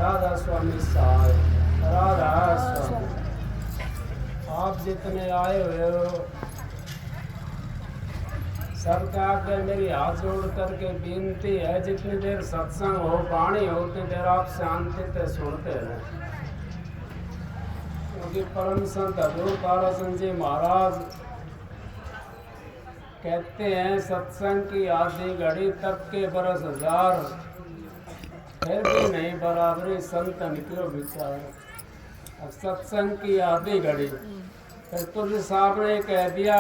राधा स्वामी साहब, राधा स्वामी। आप जितने आए हुए हो सबका आगे मेरी हाथ जोड़ करके विनती है, जितनी देर सत्संग हो वाणी हो उतनी देर आप शांति से सुनते रहे, क्योंकि परम संत हजूर ताराचंद जी महाराज कहते हैं सत्संग की आधी घड़ी तक के बरस हजार, फिर भी नहीं बराबरी संत निकलो विचार। अब सत्संग की आधी घड़ी, फिर तुलसी साहब ने कह दिया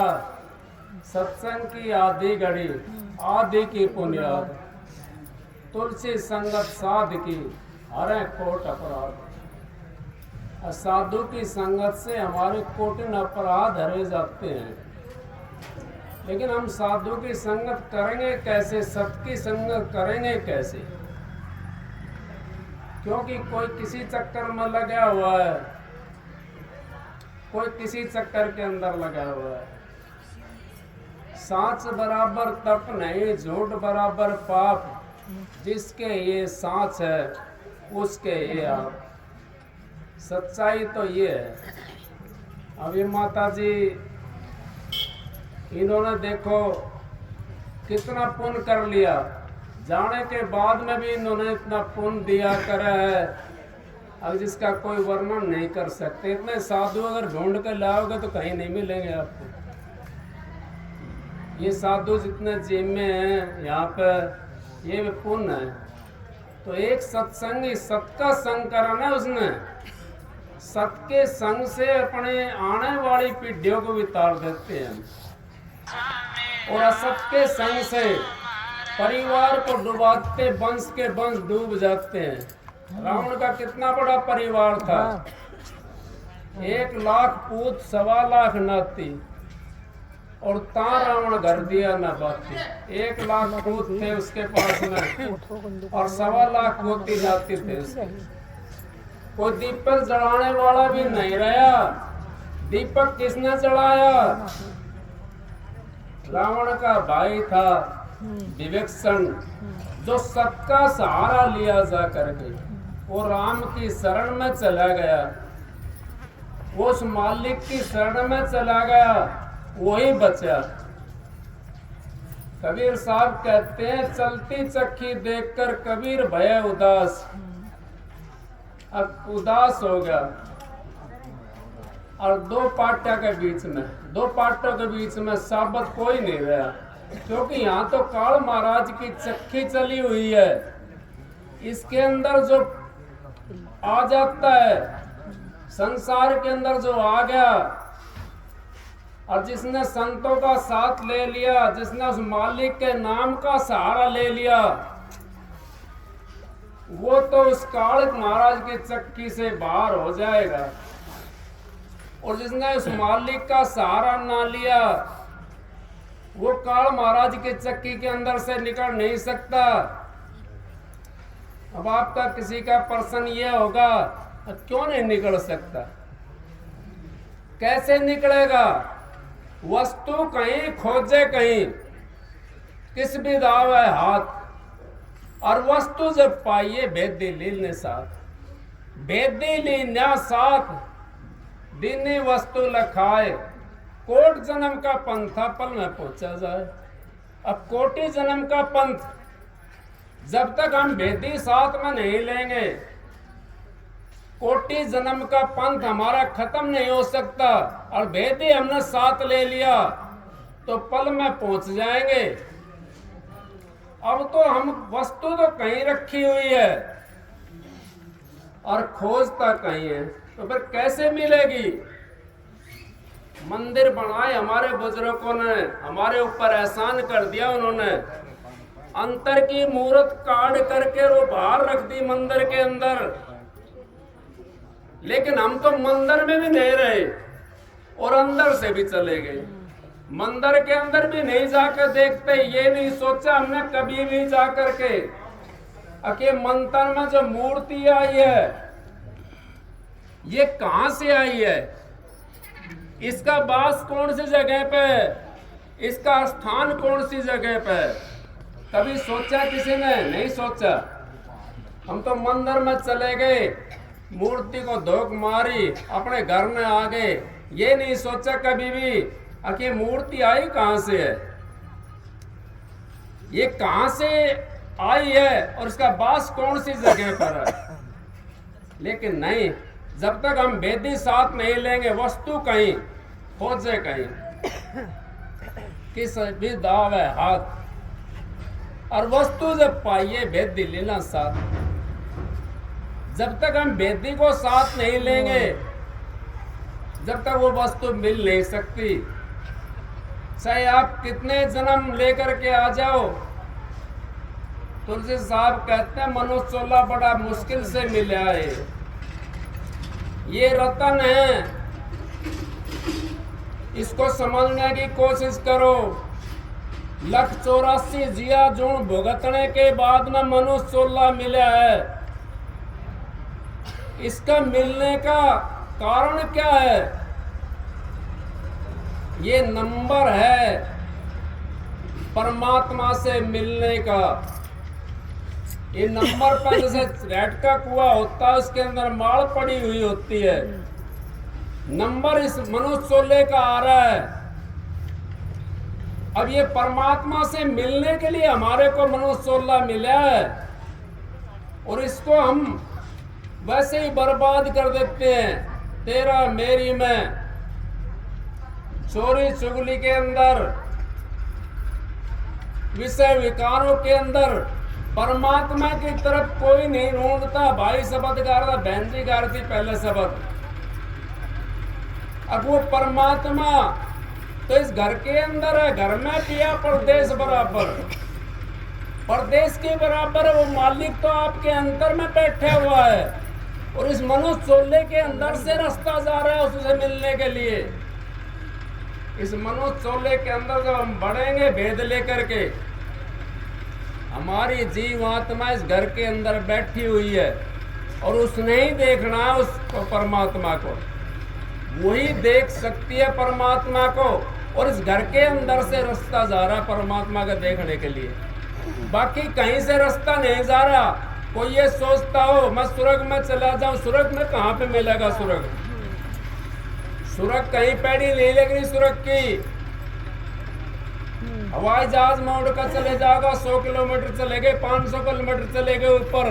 सत्संग की आधी घड़ी आधी की पुण्याद, तुलसी संगत साध की हरे कोट अपराध। साधु की संगत से हमारे कोटिन अपराध हरे जाते हैं, लेकिन हम साधु की संगत करेंगे कैसे, सत की संगत करेंगे कैसे? क्योंकि कोई किसी चक्कर में लगा हुआ है, कोई किसी चक्कर के अंदर लगा हुआ है। सांच बराबर तप नहीं, झूठ बराबर पाप, जिसके ये सांच है उसके ये आप। सच्चाई तो ये है। अभी माता जी इन्होंने देखो कितना पुण्य कर लिया, जाने के बाद में भी इन्होंने इतना पुण्य दिया करा है, अब जिसका कोई वर्णन नहीं कर सकते। इतने साधु अगर ढूंढ कर लाओगे तो कहीं नहीं मिलेंगे आपको। ये साधु जितने जिम में हैं यहाँ पर, ये भी पुण्य है। तो एक सत्संगी सत का संग कराना है उसने, सत के संग से अपने आने वाली पीढ़ियों को भी तार देते हैं, और असत के संग से परिवार को डुबाते वंश के वंश डूब जाते हैं। रावण का कितना बड़ा परिवार था, 1 लाख पूत 1.25 लाख नाती, और ता रावण घर दिया न बाती। 1 लाख पूत थे उसके पास में और 1.25 लाख पोती जाती थे उसके। कोई दीपक जलाने वाला भी नहीं रहा। दीपक किसने जलाया? रावण का भाई था विभीषण, जो सबका सहारा लिया जा करके वो राम की शरण में चला गया, वो उस मालिक की शरण में चला गया, वही बचा। कबीर साहब कहते हैं चलती चक्की देखकर कबीर भय उदास। अब उदास हो गया, और 2 पाट्या के बीच में, 2 पाटों के बीच में साबत कोई नहीं रहा, क्योंकि यहाँ तो काल महाराज की चक्की चली हुई है। इसके अंदर जो आ जाता है, संसार के अंदर जो आ गया, और जिसने संतों का साथ ले लिया, जिसने उस मालिक के नाम का सहारा ले लिया, वो तो उस काल महाराज की चक्की से बाहर हो जाएगा। और जिसने उस मालिक का सहारा ना लिया, वो काल महाराज की चक्की के अंदर से निकल नहीं सकता। अब आपका किसी का प्रश्न ये होगा क्यों नहीं निकल सकता? कैसे निकलेगा? वस्तु कहीं खोजे कहीं, किस भी दाव है हाथ, और वस्तु जब पाइए भेदी लीने साथ, भेदी लीना साथ दीनी वस्तु लखाए, कोट जन्म का पंथा पल में पहुंचा जाए। अब कोटि जन्म का पंथ जब तक हम भेदी साथ में नहीं लेंगे, कोटि जन्म का पंथ हमारा खत्म नहीं हो सकता। और भेदी हमने साथ ले लिया तो पल में पहुंच जाएंगे। अब तो हम वस्तु तो कहीं रखी हुई है और खोजता कहीं है, तो फिर कैसे मिलेगी? मंदिर बनाए हमारे बुजुर्गों ने, हमारे ऊपर एहसान कर दिया उन्होंने। अंतर की मूर्त काट करके वो बाहर रख दी मंदिर के अंदर, लेकिन हम तो मंदिर में भी नहीं रहे और अंदर से भी चले गए। मंदिर के अंदर भी नहीं जाकर देखते, ये नहीं सोचा हमने कभी भी जाकर के कि मंदिर में जो मूर्ति आई है ये कहां से आई है, इसका वास कौन सी जगह पे है, इसका स्थान कौन सी जगह पे है? कभी सोचा किसी ने? नहीं सोचा। हम तो मंदिर में चले गए, मूर्ति को धोख मारी, अपने घर में आ गए, ये नहीं सोचा कभी भी कि मूर्ति आई कहां से है, ये कहां से आई है और इसका वास कौन सी जगह पर है। लेकिन नहीं, जब तक हम वेदी साथ नहीं लेंगे, वस्तु कहीं खोजे कहीं, किस भी दाव है हाथ, और वस्तु जब पाइए वेदी लेना साथ। जब तक हम वेदी को साथ नहीं लेंगे, जब तक वो वस्तु मिल नहीं सकती। चाहे आप कितने जन्म लेकर के आ जाओ, तुलसी साहब कहते हैं मनुष्य चोला बड़ा मुश्किल से मिला है, ये रतन है, इसको समझने की कोशिश करो। 184 जिया जून भुगतने के बाद में मनुष्य चोला मिला है। इसका मिलने का कारण क्या है? ये नंबर है परमात्मा से मिलने का। ये नंबर पर जैसे रेट का कुआं होता है, उसके अंदर माल पड़ी हुई होती है, नंबर इस मनुष्य चोले का आ रहा है। अब ये परमात्मा से मिलने के लिए हमारे को मनुष्य चोला मिला है, और इसको हम वैसे ही बर्बाद कर देते हैं। तेरा मेरी में, चोरी चुगली के अंदर, विषय विकारों के अंदर परमात्मा की तरफ कोई नहीं ढूंढता। भाई शब्द गा रहा था, बहन जी गा रही थी पहले शब्द। अब वो परमात्मा तो इस घर के अंदर है, घर में किया परदेश बराबर, परदेश के बराबर है। वो मालिक तो आपके अंतर में बैठा हुआ है, और इस मनुष्य चोले के अंदर से रास्ता जा रहा है उससे मिलने के लिए। इस मनुष्य चोले के अंदर जब हम बढ़ेंगे भेद लेकर के, हमारी जीव आत्मा इस घर के अंदर बैठी हुई है, और उसने ही देखना है उसको, परमात्मा को। वही देख सकती है परमात्मा को, और इस घर के अंदर से रास्ता जा रहा है परमात्मा को देखने के लिए। बाकी कहीं से रास्ता नहीं जा रहा। कोई ये सोचता हो मैं स्वर्ग में चला जाऊं, स्वर्ग में कहां पे मिलेगा स्वर्ग? स्वर्ग कहीं पैड़ी नहीं लगनी स्वर्ग की। हवाई जहाज में उड़कर चले जाएगा, 100 किलोमीटर चले गए, 500 किलोमीटर चले गए ऊपर,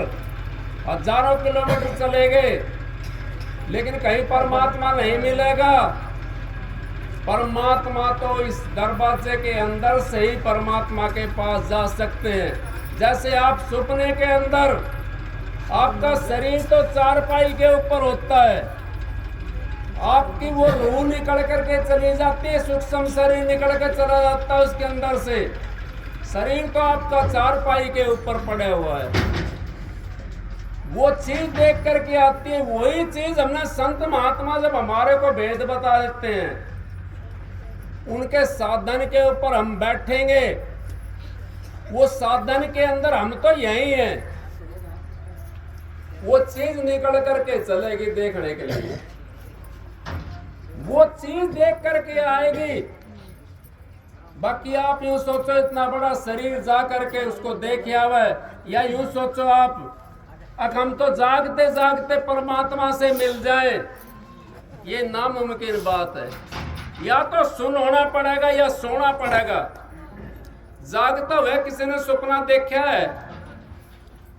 हजारों किलोमीटर चले गए, लेकिन कहीं परमात्मा नहीं मिलेगा। परमात्मा तो इस दरवाजे के अंदर से ही परमात्मा के पास जा सकते हैं। जैसे आप सपने के अंदर, आपका शरीर तो चारपाई के ऊपर होता है, आपकी वो रूह निकल करके चली जाती है, सूक्ष्म शरीर निकल कर चला जाता है उसके अंदर से। शरीर तो आपका चारपाई के ऊपर पड़ा हुआ है। वो चीज देख करके आती है, वही चीज हमने संत महात्मा जब हमारे को भेद बता देते हैं, उनके साधन के ऊपर हम बैठेंगे, वो साधन के अंदर हम तो यही हैं, वो चीज निकल करके चलेगी देखने के लिए, वो चीज देख करके आएगी। बाकी आप यूं सोचो इतना बड़ा शरीर जा करके उसको देख आवे, या यूं सोचो आप हम तो जागते जागते परमात्मा से मिल जाए, ये नामुमकिन बात है। या तो सुन होना पड़ेगा या सोना पड़ेगा। जागता हुआ किसी ने सपना देखा है,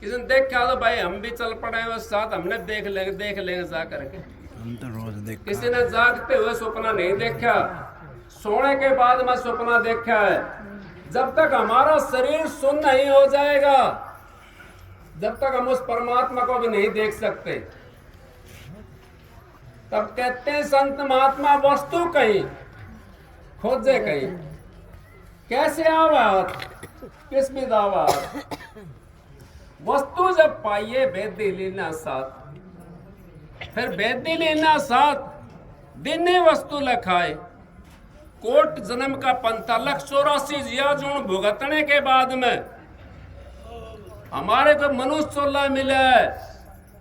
किसी ने देखा तो भाई हम भी चल पड़े उस साथ, हमने देख लेंगे जा करके। हम तो रोज देखते। किसी ने जागते हुए सपना नहीं देखा, सोने के बाद में सपना देखा है। जब तक हमारा शरीर सुन्न नहीं हो जाएगा, जब तक हम उस परमात्मा को भी नहीं देख सकते। तब कहते हैं संत महात्मा वस्तु कहीं खोजे कहीं, कैसे आवाज किस भी दावात। वस्तु जब पाइए वेदी लेना साथ, फिर वेदी लेना साथ, दिन वस्तु लखाए। कोट जन्म का पंथा 184 जिया जून भुगतने के बाद में हमारे को मनुष्य चोला मिला है।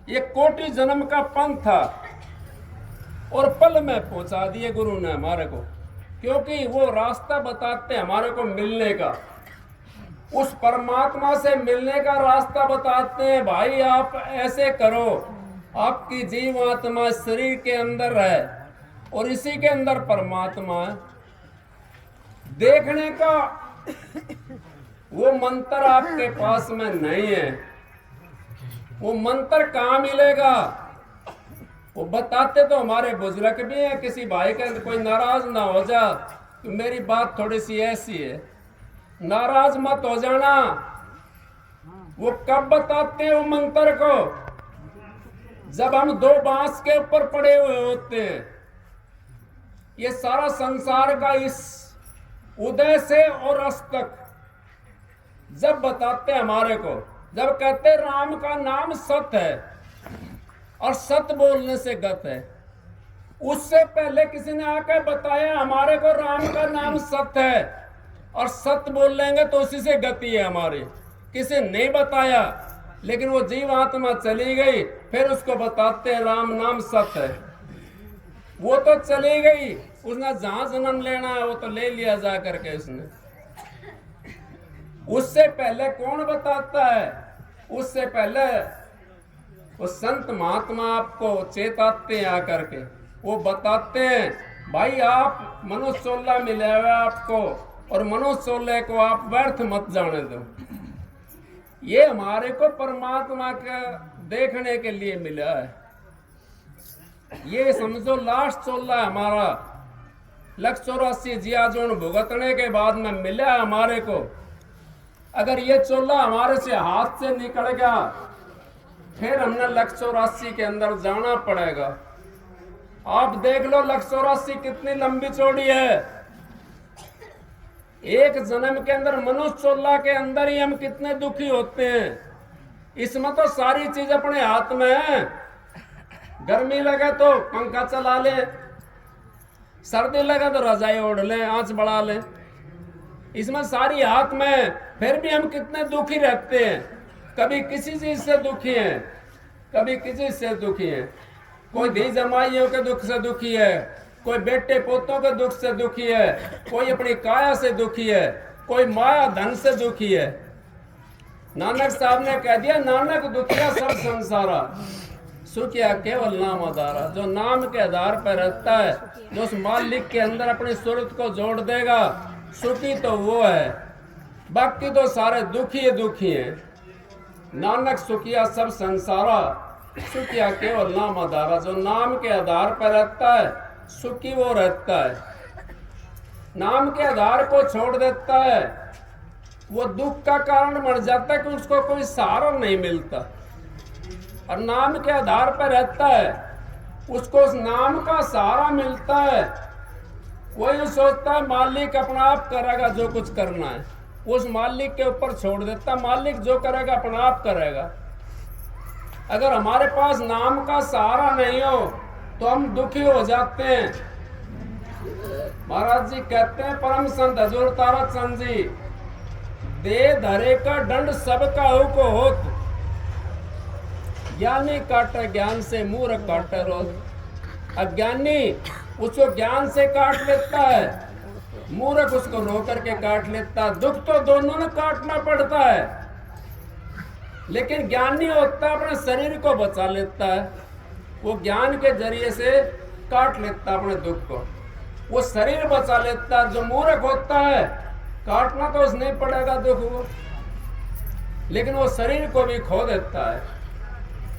ये कोटि जन्म का पंथ था, और पल में पहुंचा दिए गुरु ने हमारे को, क्योंकि वो रास्ता बताते हमारे को मिलने का। उस परमात्मा से मिलने का रास्ता बताते हैं। भाई आप ऐसे करो, आपकी जीव आत्मा शरीर के अंदर है और इसी के अंदर परमात्मा है। देखने का वो मंत्र आपके पास में नहीं है। वो मंत्र कहाँ मिलेगा? वो बताते तो हमारे बुजुर्ग भी हैं। किसी भाई के अंदर कोई नाराज ना हो जा कि मेरी बात थोड़ी सी ऐसी है, नाराज मत हो जाना। वो कब बताते हैं वो मंत्र को? जब हम दो बांस के ऊपर पड़े हुए होते हैं। ये सारा संसार का इस उदय से और अस्त तक जब बताते हमारे को, जब कहते राम का नाम सत है और सत बोलने से गत है, उससे पहले किसी ने आकर बताया हमारे को राम का नाम सत है और सत बोल लेंगे तो उसी से गति है हमारी। किसी ने नहीं बताया, लेकिन वो जीव आत्मा चली गई, फिर उसको बताते हैं राम नाम सत है। वो तो चली गई, उसने जहां जन्म लेना है वो तो ले लिया जा करके उसने। उससे पहले कौन बताता है? उससे पहले वो संत महात्मा आपको चेताते हैं आकर के। वो बताते हैं भाई आप मनुष्य सोलह मिले हुए आपको, और मनुष्य सोलह को आप व्यर्थ मत जाने दो। ये हमारे को परमात्मा का देखने के लिए मिला है। ये समझो लास्ट चोला हमारा 184 जिया जोन भुगतने के बाद में मिला हमारे को। अगर ये चोला हमारे से हाथ से निकल गया, फिर हमने 184 के अंदर जाना पड़ेगा। आप देख लो 184 कितनी लंबी चौड़ी है। एक जन्म के अंदर मनुष्य चोला के अंदर ही हम कितने दुखी होते हैं। इसमें तो सारी चीज अपने हाथ में है। गर्मी लगे तो पंखा चला ले, सर्दी लगे तो रजाई ओढ़ ले, आंच बढ़ा ले। इसमें सारी हाथ में, फिर भी हम कितने दुखी रहते हैं। कभी किसी चीज से दुखी हैं, कभी किसी से दुखी हैं। कोई धी जमाइयों के दुख से दुखी है, कोई बेटे पोतों के दुख से दुखी है, कोई अपनी काया से दुखी है, कोई माया धन से दुखी है। नानक साहब ने कह दिया नानक दुखिया सब संसारा, सुखिया केवल नाम आधारा। जो नाम के आधार पर रहता है, जो उस मालिक के अंदर अपनी सूरत को जोड़ देगा, सुखी तो वो है, बाकी तो सारे दुखी हैं। नानक सुखिया सब संसारा, सुखिया केवल नाम आधारा। जो नाम के आधार पर रहता है, सुखी वो रहता है। नाम के आधार को छोड़ देता है, वो दुख का कारण बन जाता है कि उसको कोई सहारा नहीं मिलता। और नाम के आधार पर रहता है, उसको उस नाम का सहारा मिलता है। वही सोचता है मालिक अपना आप करेगा जो कुछ करना है, उस मालिक के ऊपर छोड़ देता। मालिक जो करेगा अपना आप करेगा। अगर हमारे पास नाम का सहारा नहीं हो तो हम दुखी हो जाते हैं। महाराज जी कहते हैं परम संत हजूर तारा चंद जी, दे धरे का दंड सबका हो को होत, ज्ञानी काटे ज्ञान से, मूर्ख काटे रोत। अज्ञानी उसको ज्ञान से काट लेता है, मूर्ख उसको रो करके काट लेता है। दुख तो दोनों ने काटना पड़ता है, लेकिन ज्ञानी होता है अपने शरीर को बचा लेता है। वो ज्ञान के जरिए से काट लेता है अपने दुख को, वो शरीर बचा लेता है। जो मूर्ख होता है काटना तो उसने ही पड़ेगा दुख वो, लेकिन वो शरीर को भी खो देता है।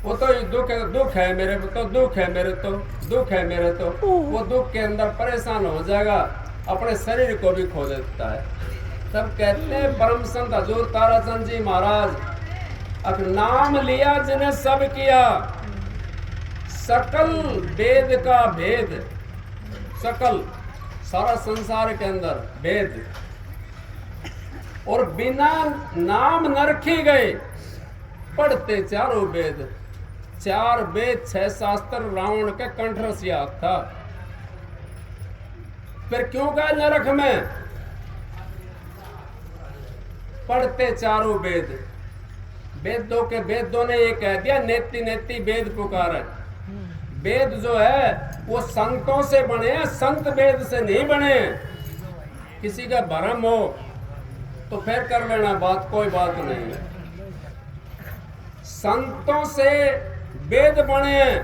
वो तो दुख है मेरे तो, दुख है मेरे तो, दुख है मेरे तो, वो दुख के अंदर परेशान हो जाएगा, अपने शरीर को भी खो देता है। तब कहते हैं परम संत हजूर ताराचंद जी महाराज, अब नाम लिया जिन्हें सब किया, सकल वेद का भेद, सकल सारा संसार के अंदर भेद, और बिना नाम न रखे गए पढ़ते चारों वेद। 4 वेद 6 शास्त्र रावण के कंठ से याद था, फिर क्यों गए नरक में? पढ़ते चारों वेद। वेदों के वेदों ने ये कह दिया नेति नेति वेद पुकारे। वेद जो है वो संतों से बने हैं, संत वेद से नहीं बने। किसी का भ्रम हो तो फिर कर लेना बात, कोई बात नहीं है। संतों से वेद बने हैं,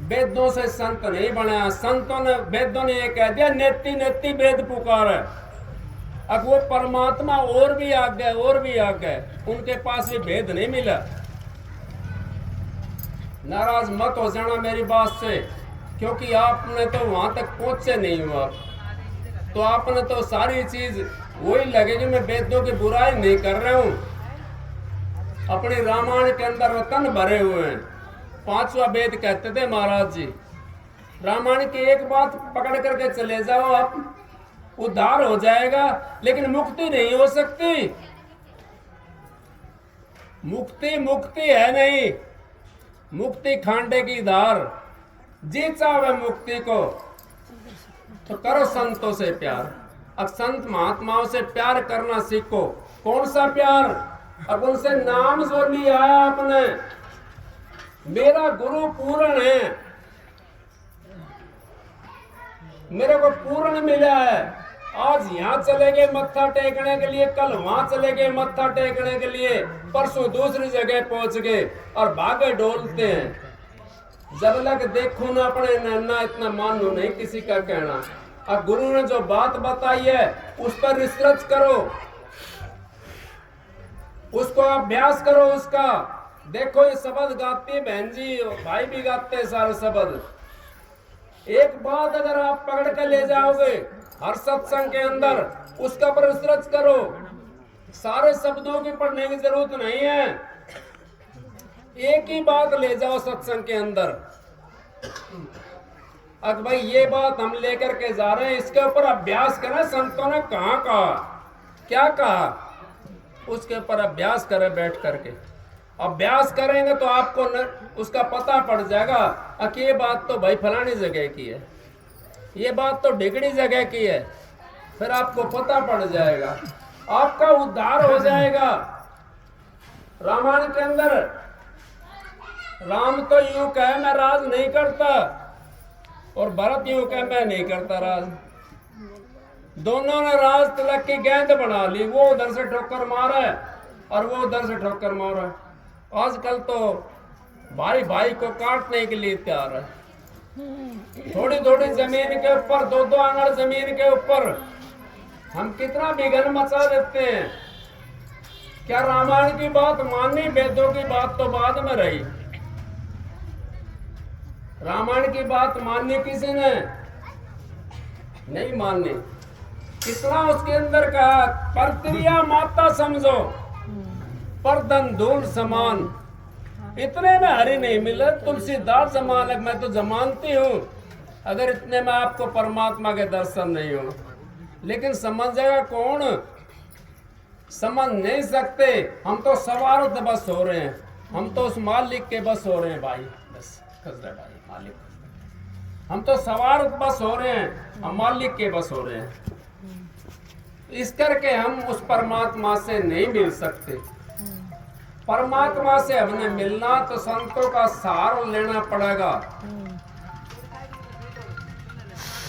वेदों से संत नहीं बने। संतों ने, वेदों ने ये कह दिया नेति नेति वेद पुकार है। अब वो परमात्मा और भी आ गए, और भी आ गए, उनके पास भी भेद नहीं मिला। नाराज मत हो जाना मेरी बात से, क्योंकि आपने तो वहां तक पहुंचे नहीं हुआ, तो आपने तो सारी चीज वही लगेगी। मैं वेदों की बुराई नहीं कर रहा हूं, अपने रामायण के अंदर रतन भरे हुए हैं। 5वां वेद कहते थे महाराज जी, रामायण की एक बात पकड़ करके चले जाओ, आप उद्धार हो जाएगा, लेकिन मुक्ति नहीं हो सकती। मुक्ति मुक्ति है नहीं, मुक्ति खांडे की धार। जी चाहे मुक्ति को तो करो संतों से प्यार। अब संत महात्माओं से प्यार करना सीखो। कौन सा प्यार? अब उनसे नाम जो लिया है आपने, मेरा गुरु पूर्ण है, मेरे को पूर्ण मिला है। आज यहाँ चले गए मत्था टेकने के लिए, कल वहां चले गए मत्था टेकने के लिए, परसों दूसरी जगह पहुंच गए और भागे डोलते हैं। जब लग देखो ना अपने नन्ना, इतना मानो नहीं किसी का कहना। अब गुरु ने जो बात बताई है उस पर रिसर्च करो, उसको अभ्यास करो उसका। देखो ये शब्द गाती है बहन जी, भाई भी गाते हैं सारे शब्द। एक बात अगर आप पकड़ कर ले जाओगे हर सत्संग के अंदर, उसका पर रिसर्च करो। सारे शब्दों की पढ़ने की जरूरत नहीं है, एक ही बात ले जाओ सत्संग के अंदर। अब भाई ये बात हम लेकर के जा रहे हैं, इसके ऊपर अभ्यास करें। संतों ने कहाँ कहा, क्या कहा, उसके ऊपर अभ्यास करें बैठ करके। अभ्यास करेंगे तो आपको उसका पता पड़ जाएगा कि ये बात तो भाई फलानी जगह की है, ये बात तो ढिगड़ी जगह की है। फिर आपको पता पड़ जाएगा, आपका उद्धार हो जाएगा। रामायण के अंदर राम तो यूं कहे मैं राज नहीं करता, और भरत यूं कहे मैं नहीं करता राज। दोनों ने राज तिलक की गेंद बना ली, वो उधर से ठोकर मारा है और वो उधर से ठोकर मारा है। आजकल तो भाई भाई को काटने के लिए तैयार है। थोड़ी थोड़ी जमीन के ऊपर, 2-2 आंगन जमीन के ऊपर हम कितना विघन मचा देते हैं। क्या रामायण की बात मानी? वेदों की बात तो बाद में रही। रामायण की बात माननी किसी ने नहीं माननी। कितना उसके अंदर कहा, परत्रिया माता समझो पर धन धूल समान। इतने में हरि नहीं मिले, तुलसीदास समान है। मैं तो जमानती हूँ अगर इतने में आपको परमात्मा के दर्शन नहीं हो। लेकिन समझेगा कौन? समझ नहीं सकते। हम तो सवार बस हो रहे हैं, हम तो उस मालिक के बस हो रहे हैं भाई। बस खजरा भाई मालिक, हम तो सवार बस हो रहे हैं, हम मालिक के बस हो रहे हैं। इस करके हम उस परमात्मा से नहीं मिल सकते। परमात्मा से हमने मिलना तो संतों का सहारा लेना पड़ेगा,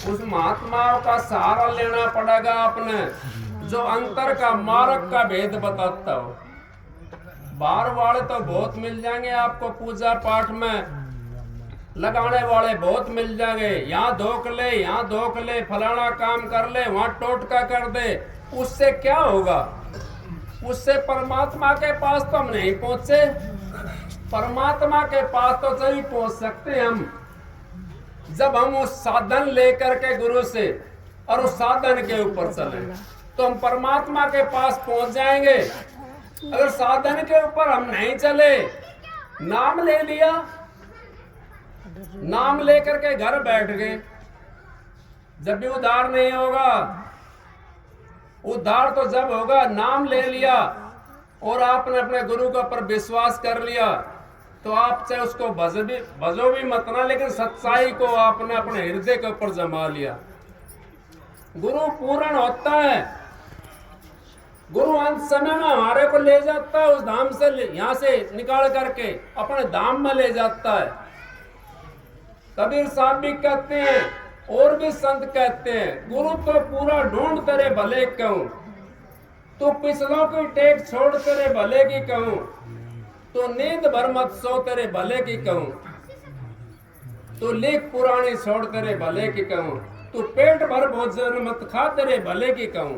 उस महात्माओं का सहारा लेना पड़ेगा अपने, जो अंतर का मार्ग का भेद बताता हो। बाहर वाले तो बहुत मिल जाएंगे आपको, पूजा पाठ में लगाने वाले बहुत मिल जाएंगे। यहाँ धोख ले, यहाँ धोख ले, फलाना काम कर ले, वहां टोटका कर दे। उससे क्या होगा? उससे परमात्मा के पास तो हम नहीं पहुंचे। परमात्मा के पास तो तभी पहुंच सकते हैं हम जब हम उस साधन लेकर के गुरु से और उस साधन के ऊपर चले, तो हम परमात्मा के पास पहुंच जाएंगे। अगर साधन के ऊपर हम नहीं चले, नाम ले लिया, नाम लेकर के घर बैठ गए, जब भी उद्धार नहीं होगा। उद्धार तो जब होगा नाम ले लिया और आपने अपने गुरु के ऊपर विश्वास कर लिया, तो आप चाहे उसको भजो भी मत ना, लेकिन सच्चाई को आपने अपने हृदय के ऊपर जमा लिया। गुरु पूर्ण होता है, गुरु अंत समय में हमारे को ले जाता है उस धाम से, यहाँ से निकाल करके अपने धाम में ले जाता है। कबीर साहब भी कहते हैं और भी संत कहते हैं, गुरु तो पूरा ढूंढ तेरे भले कहूं, तो पिछलों की टेक छोड़ तेरे भले की कहूं, तो नींद भर मत सो तेरे भले की कहूं, तो लिख पुरानी छोड़ तेरे भले की कहूं, तो पेट भर भोजन मत खा तेरे भले की कहूं।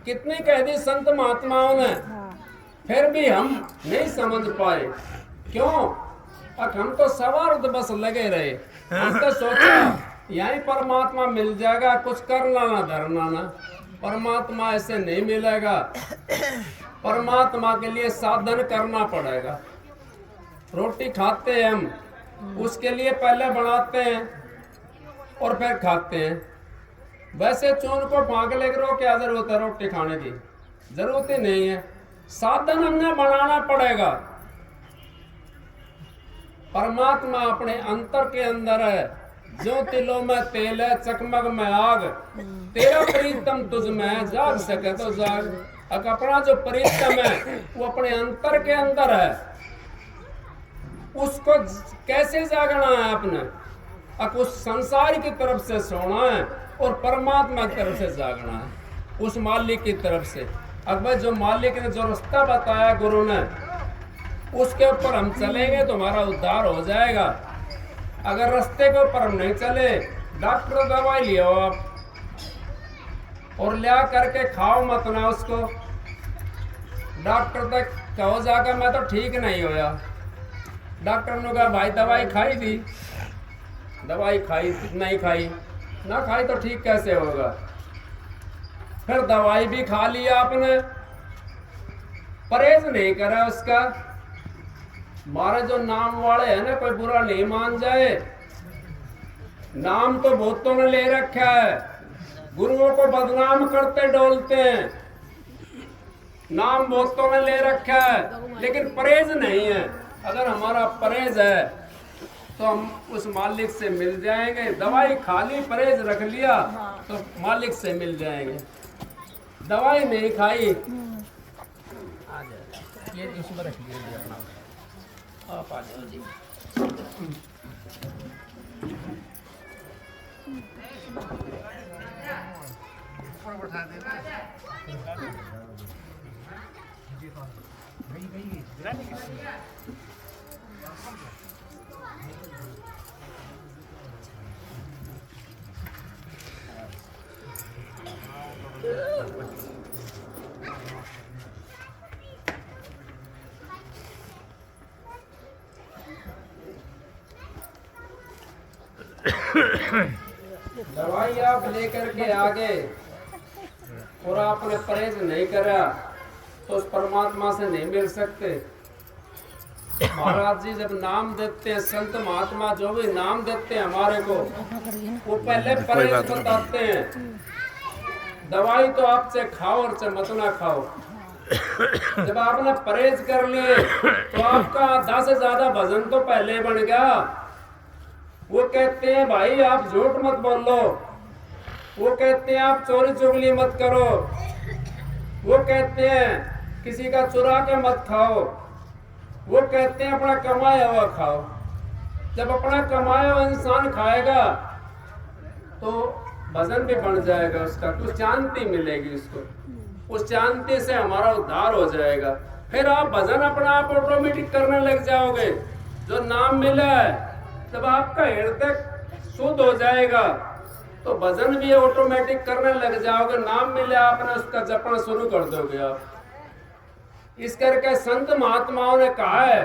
कितनी कह दी संत महात्माओं ने, फिर भी हम नहीं समझ पाए। क्यों? अब हम तो सवार बस लगे रहे। हम तो सोचा यहीं परमात्मा मिल जाएगा, कुछ करना ना धरना ना। परमात्मा ऐसे नहीं मिलेगा। परमात्मा के लिए साधन करना पड़ेगा। रोटी खाते हैं हम, उसके लिए पहले बनाते हैं और फिर खाते हैं। वैसे चून को फाँक लेकर क्या जरूरत है रोटी खाने की? जरूरत ही नहीं है। साधन हमने बनाना पड़ेगा। परमात्मा अपने अंतर के अंदर है। जो तिलों में तेल है, चकमक में आग, तेरा प्रीतम तुझ में, जाग सके तो जाग। अब अपना जो प्रीतम है वो अपने अंतर के अंदर है। उसको कैसे जागना है आपने? अब उस संसार की तरफ से सोना है और परमात्मा की तरफ से जागना है, उस मालिक की तरफ से। अब भाई जो मालिक ने जो रास्ता बताया गुरु ने, उसके ऊपर हम चलेंगे तो हमारा उद्धार हो जाएगा। अगर रास्ते के ऊपर हम नहीं चले, डॉक्टर दवाई लियो आप और लिया करके खाओ मत ना उसको। डॉक्टर तक कहो जाकर मैं तो ठीक नहीं होया। डॉक्टर ने कहा भाई दवाई खाई थी, दवाई खाई नहीं खाई, ना खाई तो ठीक कैसे होगा? फिर दवाई भी खा ली आपने, परहेज नहीं करा उसका। हमारे जो नाम वाले हैं ना, कोई बुरा नहीं मान जाए, नाम तो बहुतों ने ले रखा है, गुरुओं को बदनाम करते डोलते हैं, नाम बहुतों ने ले रखा है, लेकिन परहेज नहीं है। अगर हमारा परहेज है तो हम उस मालिक से मिल जाएंगे। दवाई खा ली, परहेज रख लिया तो मालिक से मिल जाएंगे। दवाई नहीं खाई, ये इसमें रख लीजिए अपना, आप आ जाओ जी। दवाई आप लेकर के आ गए और आपने परहेज नहीं करा तो उस परमात्मा से नहीं मिल सकते। महाराज जी जब नाम देते हैं, संत महात्मा जो भी नाम देते हैं हमारे को, वो पहले परहेज बताते हैं। दवाई तो आपसे खाओ और चाहे मत ना खाओ। जब आपने परहेज कर लिए तो आपका 10 से ज्यादा भजन तो पहले बन गया। वो कहते हैं भाई आप झूठ मत बोलो, वो कहते हैं आप चोरी चुगली मत करो, वो कहते हैं किसी का चुरा के मत खाओ, वो कहते हैं अपना कमाया हुआ खाओ। जब अपना कमाया हुआ इंसान खाएगा तो भजन भी बन जाएगा, उसका कुछ शांति मिलेगी उसको, उस शांति से हमारा उद्धार हो जाएगा। फिर आप भजन अपना आप ऑटोमेटिक करने लग जाओगे। जो नाम मिला है जब आपका हृदय शुद्ध हो जाएगा तो भजन भी ऑटोमेटिक करने लग जाओगे। नाम मिले आपने, उसका जपना शुरू कर दोगे आप। इस करके संत महात्माओं ने कहा है,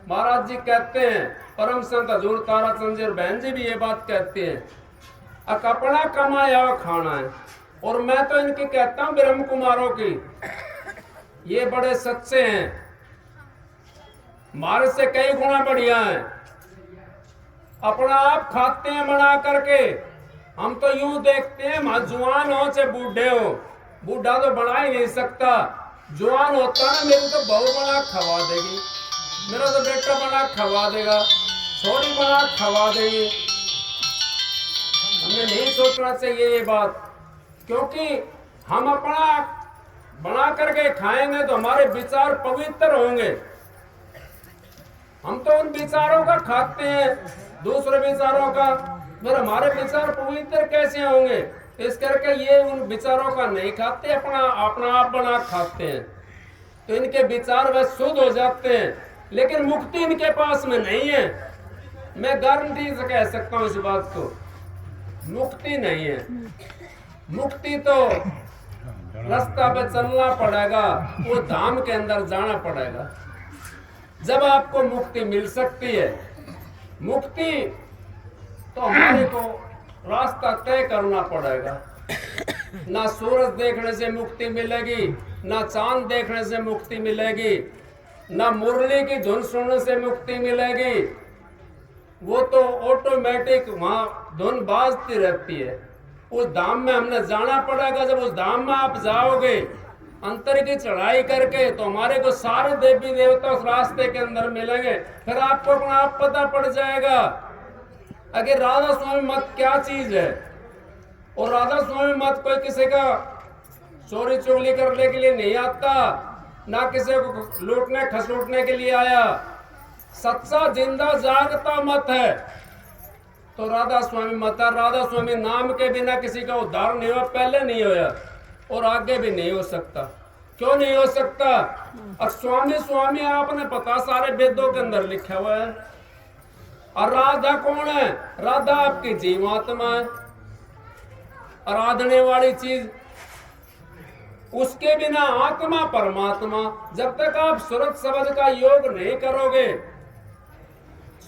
महाराज जी कहते हैं, परम संत हजूर तारा चंद जी और बहन जी भी ये बात कहते हैं, अपना कमाया हुआ खाना है। और मैं तो इनकी कहता हूं ब्रह्म कुमारों की, ये बड़े सच्चे हैं, हमारे से कई गुना बढ़िया हैं। अपना आप खाते हैं बना करके। हम तो यूं देखते हैं जवान हो चाहे बूढ़े हो, बूढ़ा तो बना ही नहीं सकता। जवान होता ना, मेरी तो बहू बना खवा देगी, मेरा तो बेटा बना खवा देगा, छोरी बना खवा देगी। हमें नहीं सोचना चाहिए ये बात, क्योंकि हम अपना बना करके खाएंगे तो हमारे विचार पवित्र होंगे। हम तो उन विचारों का खाते हैं, दूसरे विचारों का, फिर हमारे विचार पवित्र कैसे होंगे? इस करके ये उन विचारों का नहीं खाते, अपना अपना आप बना खाते हैं, तो इनके विचार वह शुद्ध हो जाते हैं, लेकिन मुक्ति इनके पास में नहीं है। मैं गारंटी से कह सकता हूं इस बात को, मुक्ति नहीं है। मुक्ति तो रास्ता पे चलना पड़ेगा, वो धाम के अंदर जाना पड़ेगा, जब आपको मुक्ति मिल सकती है। मुक्ति तो हमारे को रास्ता तय करना पड़ेगा। ना सूरज देखने से मुक्ति मिलेगी, ना चांद देखने से मुक्ति मिलेगी, ना मुरली की धुन सुनने से मुक्ति मिलेगी। वो तो ऑटोमेटिक वहां धुन बाजती रहती है। उस धाम में हमने जाना पड़ेगा। जब उस धाम में आप जाओगे अंतर की चढ़ाई करके, तो हमारे को सारे देवी देवता उस रास्ते के अंदर मिलेंगे। फिर आपको अपना आप पता पड़ जाएगा अगर राधा स्वामी मत क्या चीज है। और राधा स्वामी मत कोई किसी का चोरी चुगली करने के लिए नहीं आता, ना किसी को लूटने खसूटने के लिए आया। सच्चा जिंदा जागता मत है तो राधा स्वामी मत है। राधा स्वामी नाम के बिना किसी का उद्धार नहीं हुआ, पहले नहीं हुआ और आगे भी नहीं हो सकता। क्यों नहीं हो सकता? और स्वामी स्वामी आपने पता सारे वेदों के अंदर लिखा हुआ है। और राधा कौन है? राधा आपकी जीवात्मा है, आराधने वाली चीज। उसके बिना आत्मा परमात्मा। जब तक आप सुरत शब्द का योग नहीं करोगे,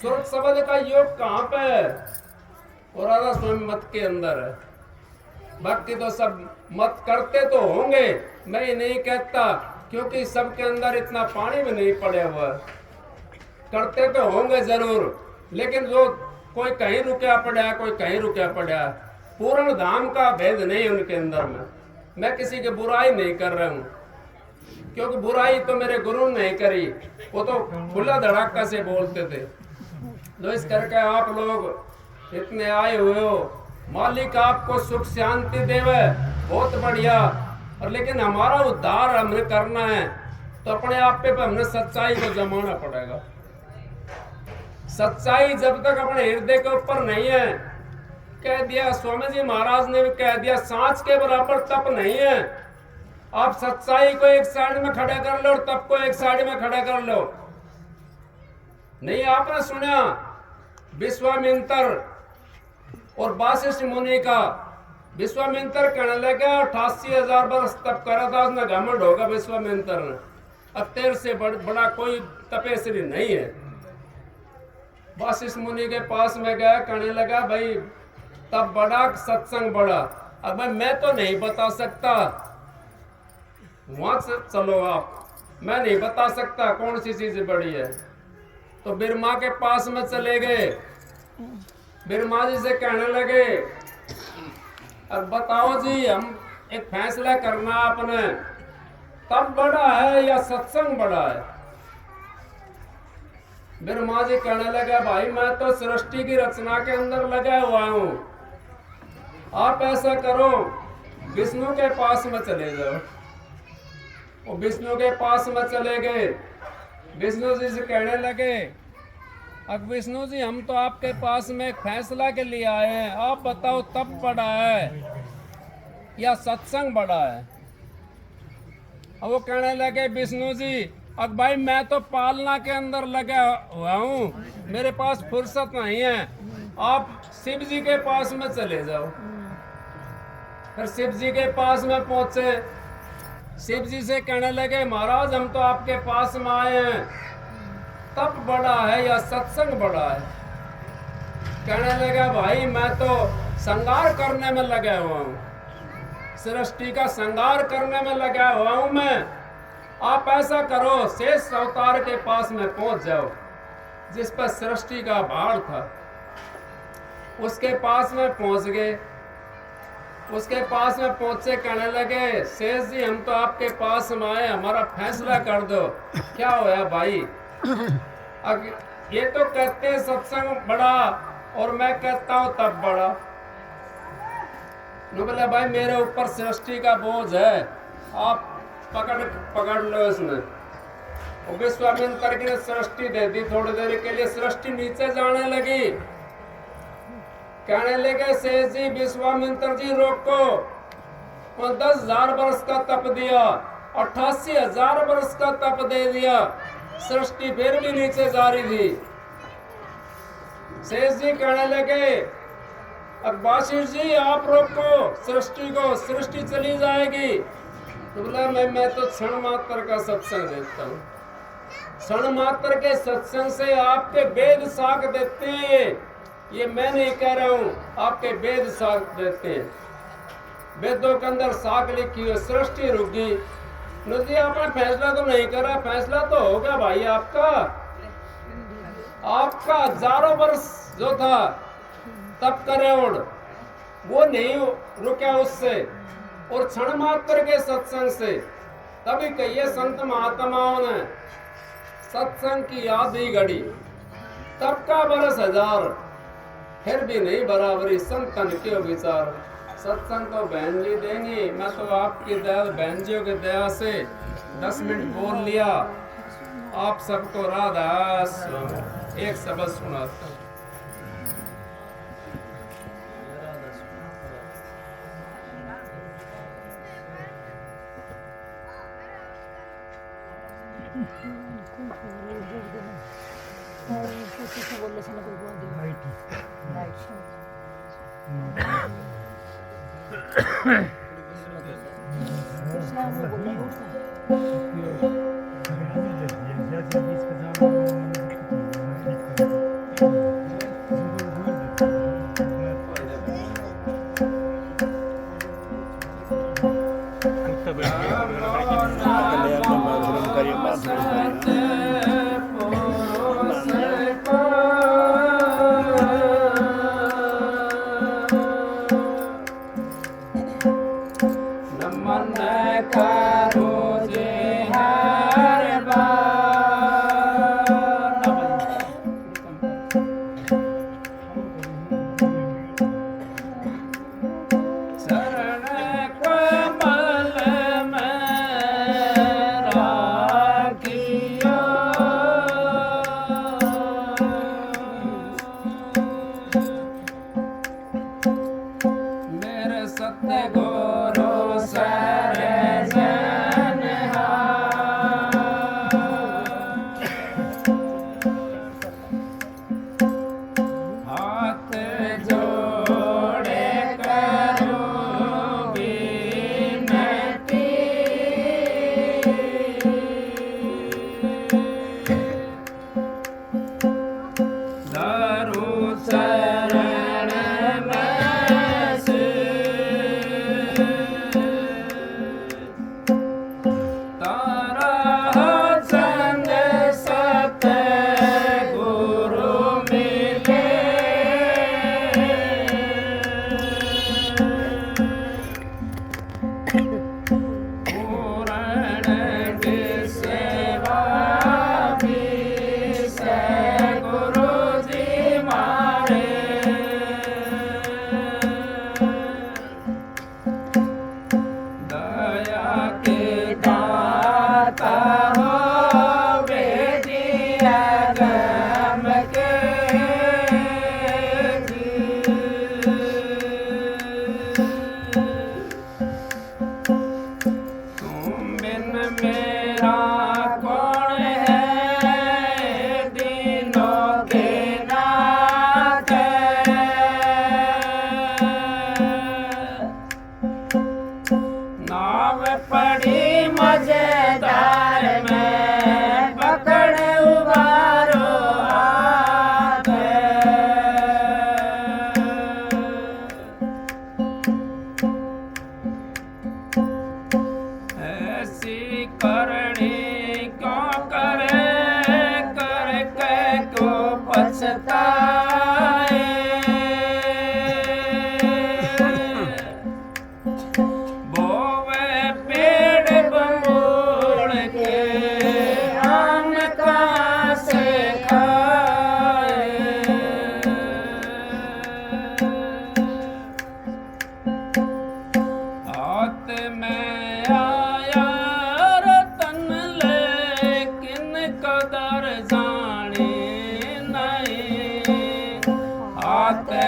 सुरत शब्द का योग कहां पे है? और राधा स्वामी मत के अंदर है। भक्ति तो सब मत करते तो होंगे, मैं ये नहीं कहता, क्योंकि सबके अंदर इतना पानी में नहीं पड़े हुआ। करते तो होंगे जरूर, लेकिन जो कोई कहीं रुका पड़ा, कोई कहीं रुका पड़ा, पूर्ण धाम का भेद नहीं उनके अंदर में। मैं किसी की बुराई नहीं कर रहा हूँ, क्योंकि बुराई तो मेरे गुरु ने नहीं करी, वो तो खुला धड़ाका से बोलते थे। तो इस करके आप लोग इतने आए हुए हो, मालिक आपको सुख शांति देवे, बहुत बढ़िया। और लेकिन हमारा उद्धार हमें करना है तो अपने आप पे हमने सच्चाई को जमाना पड़ेगा। सच्चाई जब तक अपने हृदय के ऊपर नहीं है, कह दिया स्वामी जी महाराज ने भी कह दिया, सांच के बराबर तप नहीं है। आप सच्चाई को एक साइड में खड़ा कर लो और तप को एक साइड में खड़ा कर लो। नहीं आपने सुना विश्वामित्र और वासिष्ठ मुनि का? विश्वामित्र कहने लगा 88,000 वर्ष तप करा था उसने, घमंड होगा विश्वामित्र ने, अब तेरे से बड़ा कोई तपस्वी नहीं है। वासिष्ठ मुनि के पास में गया, कहने लगा भाई तब बड़ा सत्संग बड़ा, अब भाई मैं तो नहीं बता सकता, वहां से चलो आप, मैं नहीं बता सकता कौन सी चीज बड़ी है। तो बिरमा के पास में चले गए, बिरमा जी से कहने लगे अब बताओ जी, हम एक फैसला करना आपने, तब बड़ा है या सत्संग बड़ा है? बिरमा जी कहने लगा भाई मैं तो सृष्टि की रचना के अंदर लगा हुआ हूं, आप ऐसा करो विष्णु के पास में चले जाओ। वो विष्णु के पास में चले गए, विष्णु जी से कहने लगे अब विष्णु जी हम तो आपके पास में एक फैसला के लिए आए हैं, आप बताओ तप बड़ा है या सत्संग बड़ा है? अब वो कहने लगे विष्णु जी अब भाई मैं तो पालना के अंदर लगा हुआ हूँ, मेरे पास फुर्सत नहीं है, आप शिव जी के पास में चले जाओ। फिर शिव जी के पास में पहुंचे, शिव जी से कहने लगे महाराज हम तो आपके पास में आए हैं, तप बड़ा है या सत्संग बड़ा है? कहने लगा भाई मैं तो संगार करने में लगा हुआ हूँ, सृष्टि का संगार करने में लगा हुआ हूँ मैं। आप ऐसा करो शेष अवतार के पास में पहुंच जाओ, जिस पर सृष्टि का भार था, उसके पास में पहुंच गए। उसके पास में पहुंचे, कहने लगे शेष जी हम तो आपके पास में आए, हमारा फैसला कर दो। क्या होया भाई? ये तो कहते हैं सत्संग बड़ा और मैं कहता हूं तब बड़ा। बोले भाई मेरे ऊपर सृष्टि का बोझ है, आप पकड़ लो इसमें। विश्वामित्र की सृष्टि दे दी, थोड़ी देर के लिए सृष्टि नीचे जाने लगी। कहने लगे शेष जी विश्वामित्र जी रोको। और 10,000 वर्ष का तप दिया, 88,000 वर्ष का तप दे दिया, सृष्टि फिर भी नीचे जा रही थी। शेष जी कहने लगे अब वाशिष्ठ जी आप रोको सृष्टि को, सृष्टि चली जाएगी। तो बोला मैं तो क्षण मात्र का सत्संग देता हूँ, क्षण मात्र के सत्संग से आपके वेद साख देते हैं। ये मैं नहीं कह रहा हूँ, आपके वेद साख देते हैं। वेदों के अंदर साख लिखी हो, सृष्टि रुक गई। नदी आपने फैसला तो नहीं करा, फैसला तो होगा भाई आपका। आपका हजारों वर्ष जो था तप करे वो नहीं रुका उससे, और क्षण मात्र के सत्संग से। तभी कहिए संत महात्माओं ने सत्संग की याद ही घड़ी, तब का बरस 1000 फिर भी नहीं बराबरी संतन के विचार। सत्संग तो बहन जी देंगी, मैं तो आपकी दया बहन जियों की दया से 10 मिनट बोल लिया। आप सबको राधा एक शब्द सुनाता हूँ।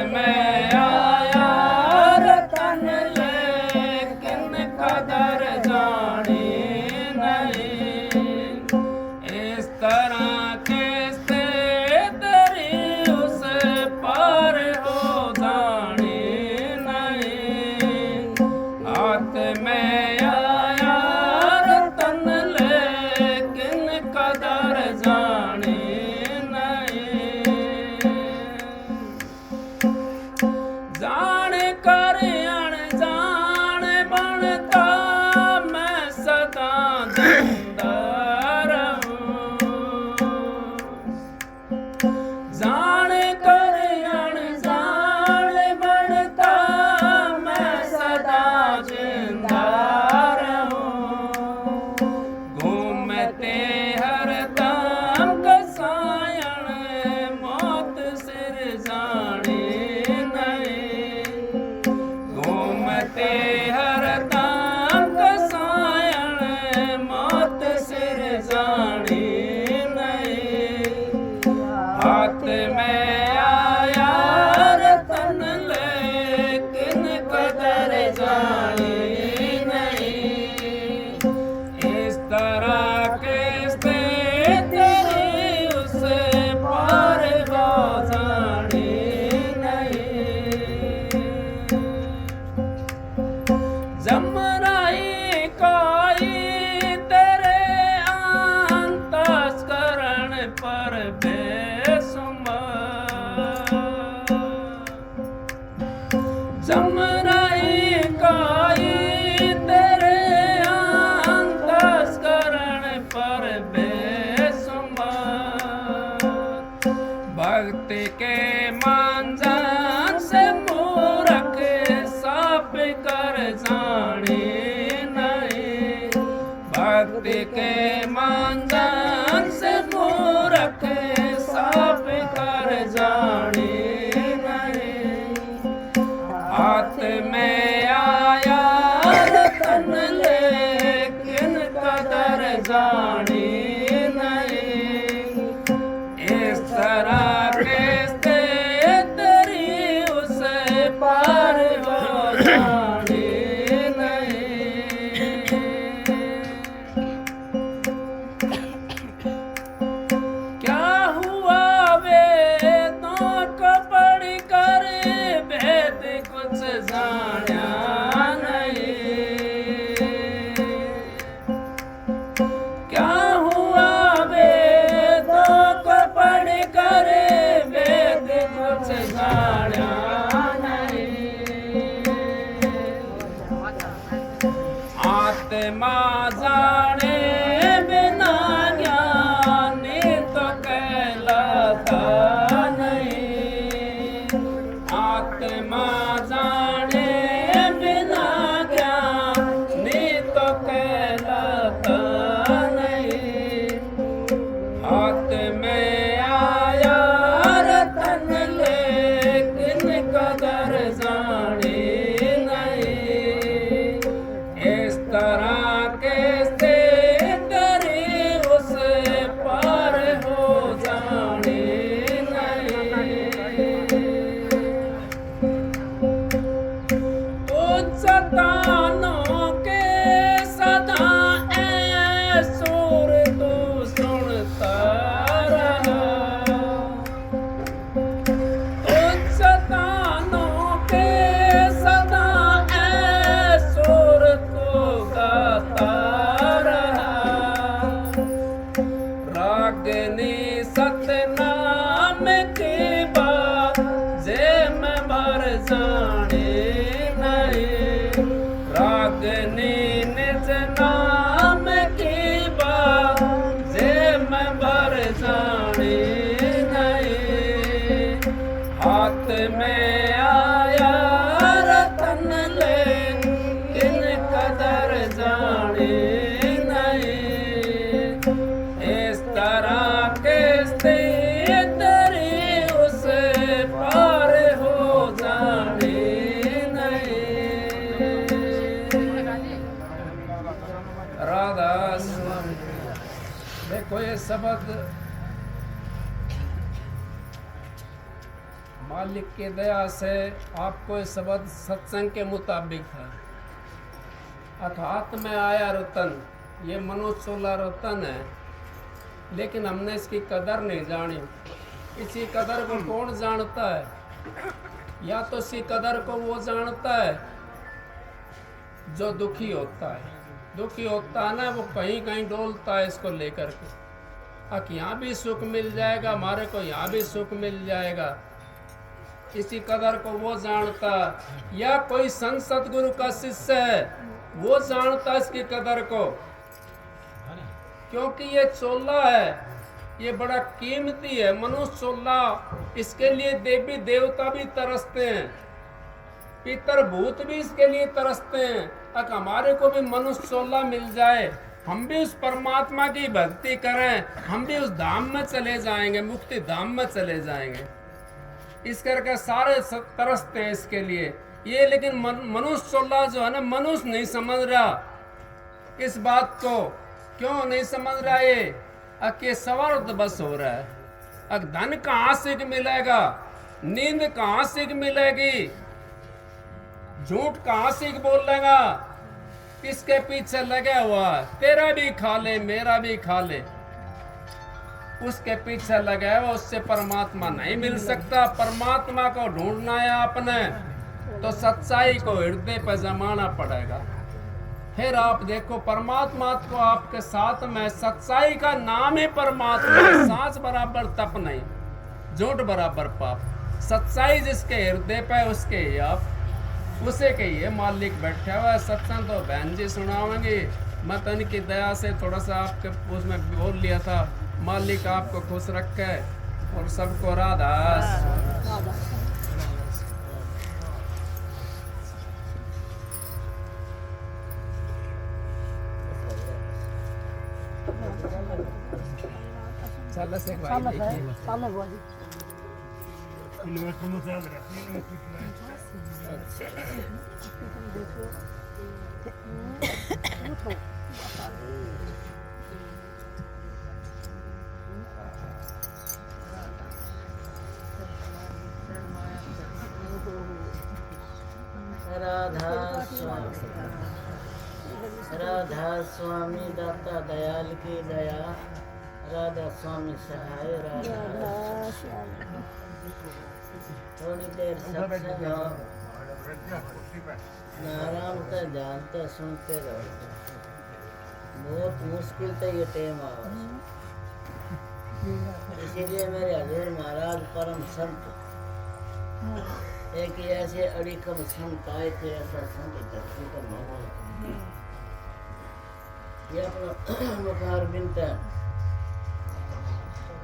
में मांझन से मूरख साप कर जाने नहीं। भक्ति के मांझन से मूरख साप कर जाने नहीं। हाथ में आया रतन लेकिन कदर जाने नहीं। इस तरह के तेरी उसे पार हो जाने नहीं। क्या हुआ वेदों को पढ़ कर भेद कुछ जाना नहीं। क्या हुआ वेदों को पढ़ कर वेद कुछ जाना नहीं। आत्मा जाने बिना ज्ञानी तो कहलाता नहीं। आत्मा जाने बिना ज्ञानी तो कहलाता नहीं। हाथ में आया रतन लेकिन कदर जाने नहीं। इस तरह के से तेरी उसे पार हो जाने नहीं। सतानों के सदा ऐ सुर तू सुनता रहा। सतानों के सदा ऐ सुर तू गाता रहा। रागनी सतनाम की बात जे मैं भर जाने नहीं। रागनी निज नाम की बात जे मैं भर जाने नहीं। हाथ में आया रतन लेकिन कदर जाने नहीं। इस तरह के तेरी उसे पार हो जाने नहीं। राधा स्वामी। देखो ये शब्द मालिक की दया से आपको ये शब्द सत्संग के मुताबिक है। हाथ में आया रतन, ये मनोचोला रतन है, लेकिन हमने इसकी कदर नहीं जानी। इसी कदर को कौन जानता है? या तो इसी कदर को वो जानता है जो दुखी होता है। दुखी होता है ना, वो कहीं कहीं डोलता है इसको लेकर के। यहाँ भी सुख मिल जाएगा, हमारे को यहाँ भी सुख मिल जाएगा। इसी कदर को वो जानता। या कोई संत सतगुरु का शिष्य है, वो जानता इसकी कदर को, क्योंकि ये चोला है, ये बड़ा कीमती है। मनुष्य चोला, इसके लिए देवी देवता भी तरसते हैं, पितर भूत भी इसके लिए तरसते हैं। अगर हमारे को भी मनुष्य चोला मिल जाए, हम भी उस परमात्मा की भक्ति करें, हम भी उस धाम में चले जाएंगे, मुक्ति धाम में चले जाएंगे। इस करके सारे तरसते हैं इसके लिए। ये लेकिन मनुष्य चोला जो है ना, मनुष्य नहीं समझ रहा इस बात को। क्यों नहीं समझ रहा? ये के सवार बस हो रहा है। अब धन कहाँ से मिलेगा, नींद कहाँ से मिलेगी, झूठ कहाँ से बोलेगा, किसके पीछे लगा हुआ? तेरा भी खा ले, मेरा भी खा ले, उसके पीछे लगा हुआ। उससे परमात्मा नहीं मिल सकता। परमात्मा को ढूंढना है आपने, तो सच्चाई को हृदय पर जमाना पड़ेगा। फिर आप देखो परमात्मा को आपके साथ में। सच्चाई का नाम ही परमात्मा है। सांस बराबर तप नहीं, झूठ बराबर पाप। सच्चाई जिसके हृदय पे उसके ही आप, उसे कहिए मालिक बैठा हुआ है। सत्संग तो बहन जी सुनाओगे, मैं तो इनकी दया से थोड़ा सा आपके उसमें बोल लिया था। मालिक आपको खुश रखे, और सबको राधा चल से भाई देखिए राधा स्वामी दाता दयाल की दया, राधा स्वामी सहाय राधा। थोड़ी देर सत्संग आराम से जानते सुनते रहो। बहुत मुश्किल से ये टाइम आवा, इसीलिए मेरे हजूर महाराज परम संत एक ऐसे अड़िकम संत आए थे, ऐसा संत धरती पर माहौल ये अपना मुखार बिनता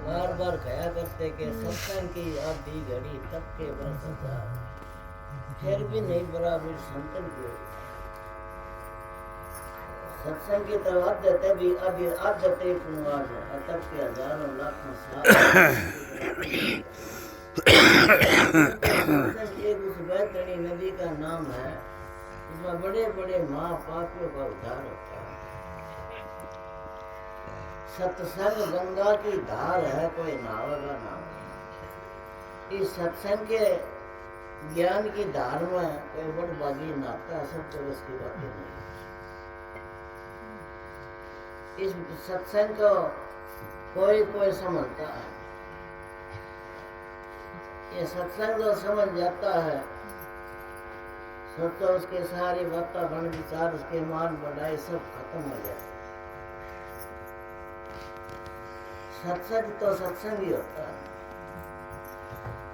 बार बार कहा करते कि सत्संग की आधी घड़ी तब के बरसता, फिर भी नहीं बराबर संतन की सत्संग की तरफ आदत भी अभी आदत एक नवाज है, तब के हजारों लाखों साल एक उस बैतरणी नदी का नाम है, इसमें बड़े बड़े महापापियों का उद्धार होता है। सत्संग गंगा की धार है, कोई नावेगा ना। इस सत्संग के ज्ञान की धार में कोई बड़बागी नाता सब तो उसकी बातें नहीं। इस सत्संग को कोई कोई समझता है, ये सत्संग जो समझ जाता है सोचो उसके सारी वातावरण विचार उसके मान बढ़ाई सब खत्म हो जाए। सत्संग तो सत्संग ही होता है,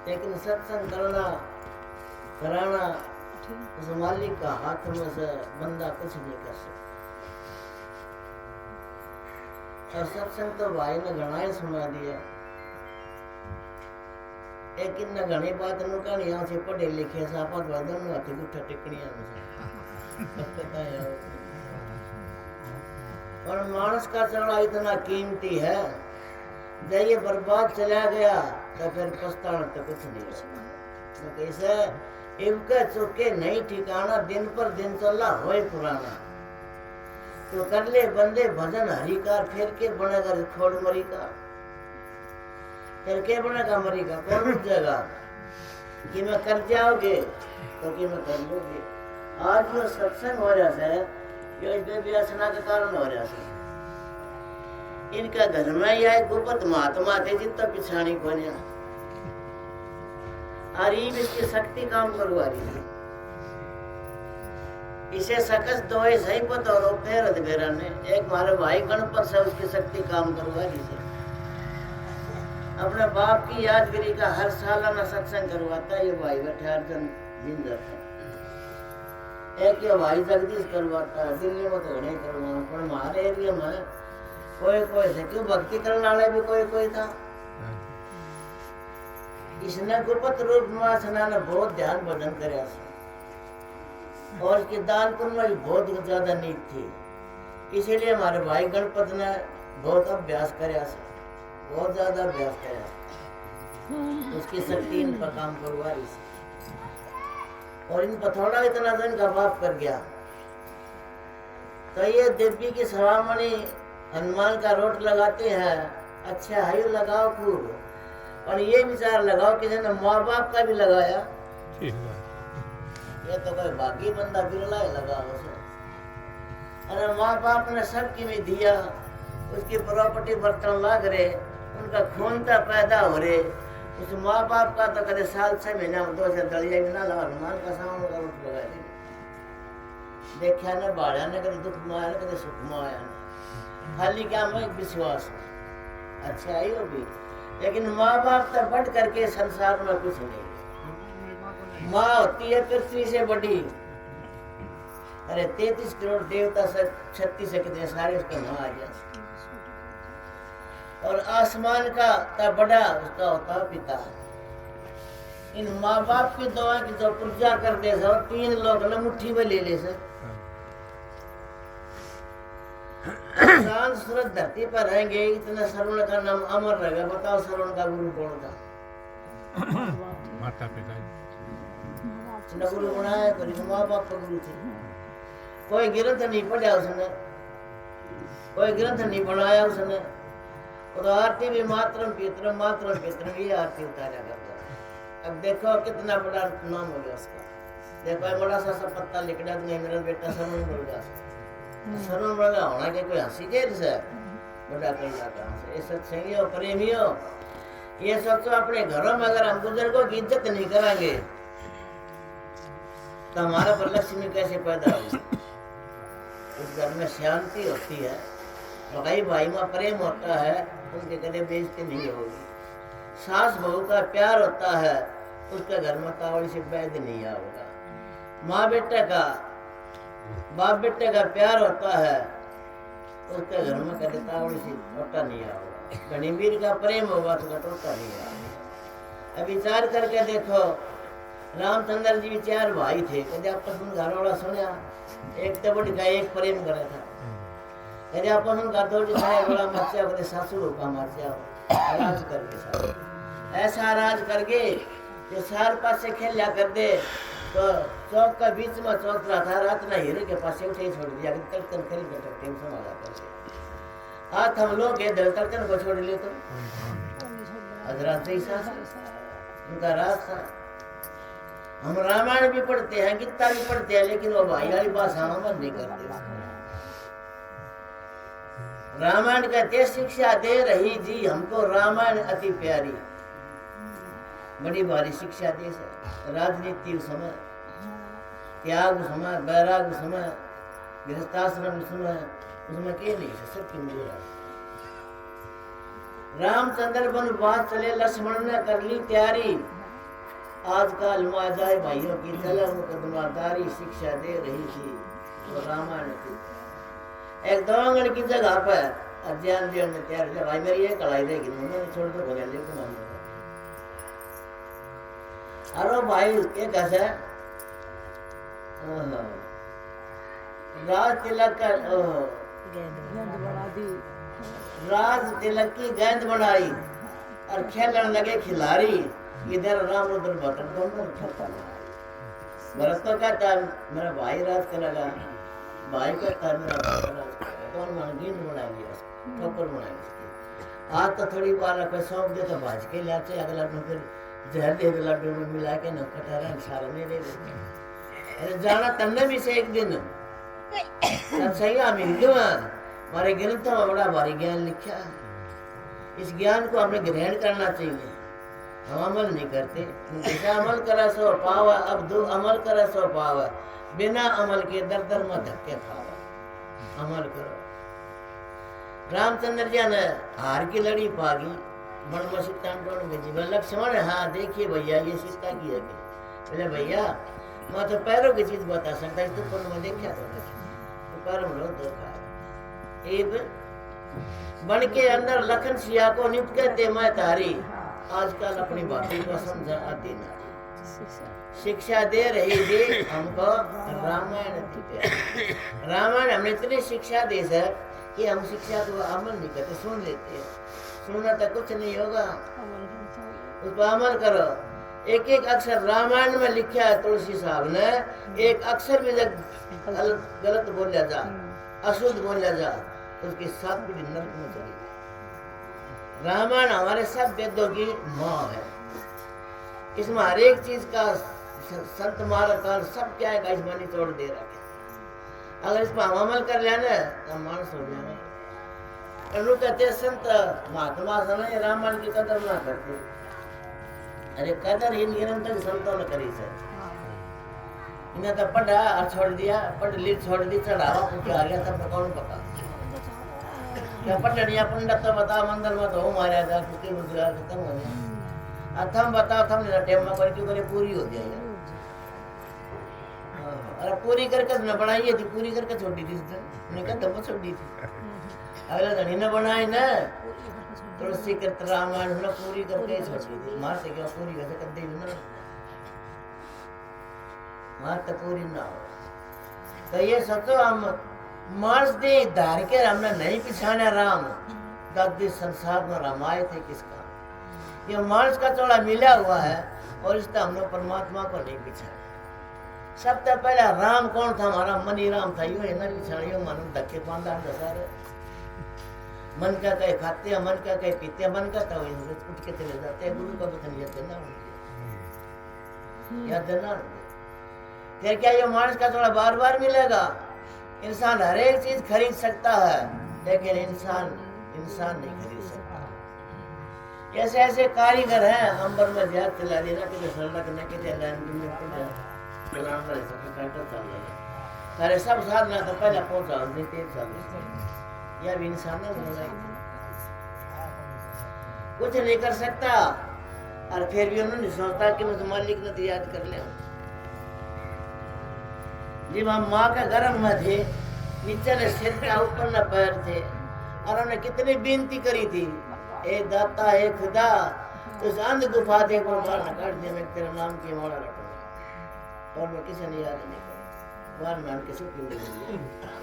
लेकिन सत्संग करना कराना उस मालिक का हाथ में से बंदा कुछ नहीं कर सकता। और सत्संग तो भाई ने घना ही सुना दिया, एक इन घनी बात नुका नहीं यहाँ से पढ़े लिखे सापत वादन में हाथी गुठा टिकड़ियां और मानस का चढ़ा इतना कीमती है, जब ये बर्बाद चला गया तो फिर पछताना तो कुछ नहीं। तो कैसे इनका चुके नहीं ठिकाना, दिन पर दिन चला होए पुराना। तो कर ले बंदे भजन हरि का, फिर के बनेगा खोड़ मरी का, फिर के बनेगा मरी का। कौन उठ जाएगा कि मैं कर जाओगे तो कि मैं कर लोगे। आज जो सत्संग हो रहा है ये व्यसना के कारण हो रहा है। इनका घर में यह गुप्त महात्मा थे जितना पिछाड़ी को और ये इसकी शक्ति काम करवा रही थी। इसे सकस दो सही पता और फिर अधवेरा ने एक हमारे भाई गणपत से उसकी शक्ति काम करवा रही थी। अपने बाप की यादगिरी का हर सालाना सत्संग करवाता है ये भाई बैठे अर्जन जिंदर था। एक ये भाई जगदीश करवाता है, दिल्ली में तो नहीं करवाऊं, पर हमारे एरिया में कोई से क्यों भक्ति करने वाले भी कोई था। इसने गुप्त रूप में सनाना बहुत ध्यान भजन करे और इसकी दान पुण्य में भी बहुत ज्यादा नीत थी। इसीलिए हमारे भाई गणपत ने बहुत अभ्यास करे, बहुत ज्यादा अभ्यास करे। उसकी शक्ति इन पर काम करवा रही और इन पर थोड़ा इतना दिन का बाप कर गया तो ये देवी की सवामणि हनुमान का रोट लगाते हैं। अच्छा है लगाओ खूब, और ये विचार लगाओ कि जैसे माँ बाप का भी लगाया। ये तो कोई बाकी बंदा बिरला ही लगा उसे। अरे माँ बाप ने सबकी भी दिया, उसकी प्रॉपर्टी बर्तन लाग रहे, उनका खून तो पैदा हो रहे। उस माँ बाप का तो कदे साल 6 महीना में 2 से दलिया भी ना लगा, हनुमान का सामान का रोट लगा दी। देखा ने बाढ़ा ने कदे दुख में आया, कदे सुख में आया। खाली क्या में विश्वास अच्छा ही हो भी, लेकिन माँ बाप तो बढ़ करके संसार में कुछ नहीं। माँ होती है पृथ्वी से बड़ी। अरे 33 करोड़ देवता से 36 से कितने सारे उसके माँ आ जाए। और आसमान का तब बड़ा उसका होता है पिता। इन माँ बाप की दुआ की जो पूजा कर दे सो 3 लोग न मुट्ठी में ले ले सर। चांद सूरज धरती पर रहेंगे, इतना श्रवण का नाम अमर रहेगा। बताओ श्रवण का गुरु कौन था? माता पिता न गुरु बनाया कोई, माँ बाप का गुरु थे। कोई ग्रंथ नहीं पढ़ा उसने, कोई ग्रंथ नहीं बनाया उसने। और आरती भी मातरम पितरम ही आरती उतारा करता। अब देखो कितना बड़ा नाम हो गया उसका। देखो बड़ा सा पत्ता लिख दिया तो मेरा बेटा सरवण मुर्गा, सरवण मुर्गा होना के कोई हंसी के से बड़ा करना कहाँ से? ये सत्संगियों प्रेमियों, ये सोचो अपने घरों में अगर हम बुजुर्गों की इज्जत नहीं करेंगे तो हमारा पर लक्ष्मी कैसे पैदा होगी? उस घर में शांति होती है, भाई भाई में प्रेम होता है, उनके कदे बेइज्जती नहीं होगी। सास बहू का प्यार होता है, उसके घर में कावड़ी से बैद नहीं आएगा। माँ बेटे का, बाप बेटे का प्यार होता है, उसके घर में कदे कावड़ी से टोटा नहीं आएगा। गणिवीर का प्रेम होगा तो टोटा नहीं आएगा। अब विचार करके देखो, रामचंद्र जी 4 भाई थे, कदे आपस में घर वाला सुना? एक तो बड़ी का एक प्रेम करा था, कदे आपस में घर दो जिसने बड़ा मचा कदे सासू का मचा राज करके साथ ऐसा राज करके जो 4 पासे खेला कर दे। तो चौक का बीच में चौक रहा था, रात ना हीरे के पास उठे छोड़ दिया, तलकन खरीद के टेंशन वाला करके। आज हम लोग ये दल तलकन को छोड़ लिए तो हजरत ईसा उनका रास्ता। हम रामायण भी पढ़ते हैं, गीता भी पढ़ते हैं, लेकिन वो भाई वाली बात हम अमल नहीं करते। रामायण कहते शिक्षा दे रही जी हमको रामायण अति प्यारी, बड़ी भारी शिक्षा दे से। राजनीति समय, त्याग समय, बैराग समय, गृहस्थाश्रम समय, उसमें के नहीं है सबकी मूल। रामचंद्र वनवास चले, लक्ष्मण ने कर ली तैयारी। आजकल माजाए भाइयों की चलन मुकदमादारी शिक्षा दे रही थी वो रामायण की। एक 2 आंगन की जगह पर अध्ययन देने में तैयार है, भाई मेरी ये कढ़ाई देगी मैंने छोड़ दो बोले लेकिन मान अरे भाई ये कैसे राज तिलक का राज तिलक की गेंद बनाई और खेलने लगे खिलाड़ी। इधर राम उधर भट्ट दोनों खेलता भरत तो कहता मेरा भाई राज करेगा, भाई कहता मेरा दोनों गेंद बना लिया, ठोकर बनाई। आज तो थोड़ी बार रखे सौंप दे तो भाज के लाते, अगला दिन फिर जहर दे लड्डू में मिला के न कटारा सारा नहीं दे देते। अरे जाना तन्ने भी से एक दिन सही हमें हमारे ग्रंथों में बड़ा भारी ज्ञान लिखा है। इस ज्ञान को हमें ग्रहण करना चाहिए। हम अमल नहीं करते। जैसा अमल करा सो पावा, अब 2 अमल करा सो पावा, बिना अमल के दर दर में धक्के खावा। अमल करो। रामचंद्र जी ने हार की लड़ी पागी, मन में सीता भेजी। लक्ष्मण हाँ देखिए भैया ये सीता की है। बोले भैया मैं तो पैरों की चीज बता सकता, तो पर मैं देखा तो पैरों में देखा। एक बन के अंदर लखन सिया को निपटे ते मैं तारी। आजकल अपनी बातों को समझा आती ना। शिक्षा दे रही थी हमको रामायण। रामायण हमने इतनी शिक्षा दी सर कि हम शिक्षा को अमल नहीं करते, सुन लेते हैं। सुनना तो कुछ नहीं होगा, उस पर अमल करो। एक एक अक्षर रामायण में लिखा है तुलसी साहब ने, एक अक्षर भी गलत बोला जा, अशुद्ध बोला जा, उसकी 7 पीढ़ी नरक में चली। रामायण हमारे सब वेदों की माँ है। इसमें हर एक चीज का संत महाराज सब क्या है, इसमें निचोड़ दे रखे। अगर इस पर हम अमल कर लेना तो मानस हो जाए। लोग कहते संत महात्मा समय रामायण की कदर ना करते। अरे कदर इन निरंतर संतों ने करी सर। इन्हें तो पढ़ा और छोड़ दिया, पढ़ ली छोड़ दी, चढ़ावा पूछे आ गया, तब कौन पता क्या पढ़निया पंडित तो बता मंदिर में तो मारा था, किसके रोजगार खत्म हो गया। थम बताओ थम टेम में करके करे पूरी हो जाएगा। अरे पूरी करके न बनाई थी, पूरी करके छोड़ी थी, मैंने कहा दम छोड़ी थी। अगले धनी ने बनाई ना तुलसी कृत रामायण ना पूरी करके छोड़ दी मारते क्या पूरी कैसे कर दी ना मार तो पूरी ना हो तो ये सोचो हम मार्स दे धार के हमने नहीं पिछाना राम दादी संसार में रामाए थे किसका ये मार्स का चौड़ा मिला हुआ है और इसका हमने परमात्मा को नहीं पिछाना सबसे पहला राम कौन था हमारा मनी राम था यो है ना पिछाड़ियों मानो धक्के पांदा दसारे मन का कहे खाते हैं मन का कहे पीते हैं मन का तो उठ के चले जाते हैं गुरु का वचन याद देना उनके याद देना फिर क्या ये मानस का थोड़ा बार बार मिलेगा इंसान हर एक चीज खरीद सकता है लेकिन इंसान नहीं खरीद सकता ऐसे ऐसे कारीगर हैं अंबर में जहाज चला देना कि सड़क न कि सारे सब साधना तो पहले पहुंचा नहीं तेज यह भी इंसान ने कुछ नहीं कर सकता और फिर भी उन्होंने सोचता कि मैं मालिक ने तो याद कर लिया जब हम माँ का गर्भ में थे नीचे ने सिर का ऊपर न पैर थे और उन्होंने कितनी विनती करी थी ए दाता ए खुदा उस अंध गुफा दे को बाहर न काट दे मैं तेरे नाम की माला रखूंगा और मैं किसी ने याद नहीं करा बाहर मान के सब क्यों नहीं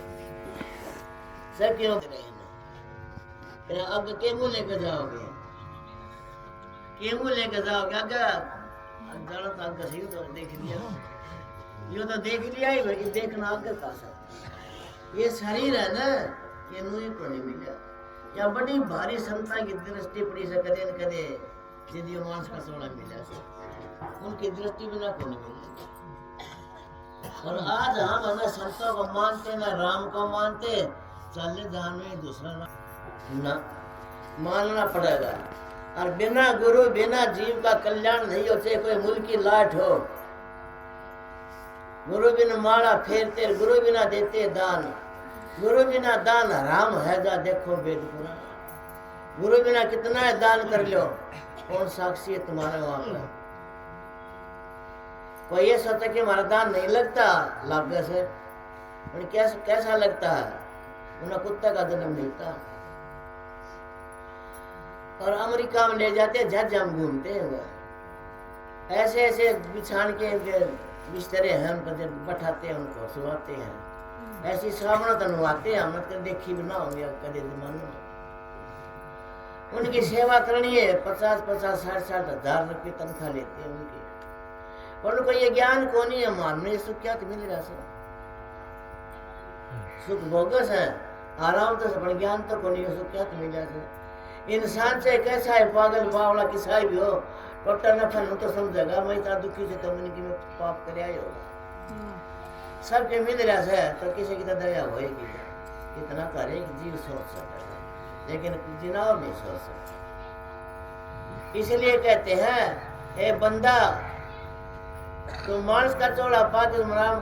सब क्यों रहे अब केमू लेकर जाओगे आगे जाना तो आगे सही तो देख लिया यो तो देख लिया ही भाई देखना आगे का सब ये शरीर है ना ये मुझे को नहीं मिला या बड़ी भारी क्षमता की दृष्टि पड़ी से कदे न कदे यदि मांस का सोना मिला उनकी दृष्टि बिना को नहीं मिलेगी और आज हम ना संतों को मानते ना राम को मानते चले जहां में दूसरा ना मानना पड़ेगा और बिना गुरु बिना जीव का कल्याण नहीं हो चाहे कोई मुल्क की लाट हो गुरु बिना माला फेरते गुरु बिना देते दान गुरु बिना दान हराम है जा देखो वेद पुराण गुरु बिना कितना है दान कर लो कौन साक्षी है तुम्हारे वहां पर कोई ये सोचा कि हमारा दान नहीं लगता लाभ से कैसा लगता है उन्हें कुत्ता का जन्म मिलता और अमेरिका में ले जाते जज हम घूमते हैं ऐसे ऐसे बिछान के बिस्तरे हैं उनको जब बैठाते हैं उनको सुहाते हैं ऐसी श्रावण तनवाते हैं हम तो देखी भी ना होंगे कदे जमाने में उनकी सेवा करनी है 50-60 रुपये तनख्वाह लेते हैं उनकी और उनको ये ज्ञान कौन है मानने सुख क्या मिल रहा है सुख बोगस है आराम तो सब ज्ञान तो कौन है सुख क्या मिल रहा है इंसान से कैसा है पागल बावला किसाई भी हो टोटा नफा तो समझेगा मैं इतना दुखी से तो मैंने कि मैं पाप कर आयो सबके मिल रहा है तो किसी की तो दया होएगी कितना करे कि जीव सोच सकता है लेकिन जिना नहीं सोच सकता इसलिए कहते हैं ए बंदा तुम मानस का चौड़ा पा तुम राम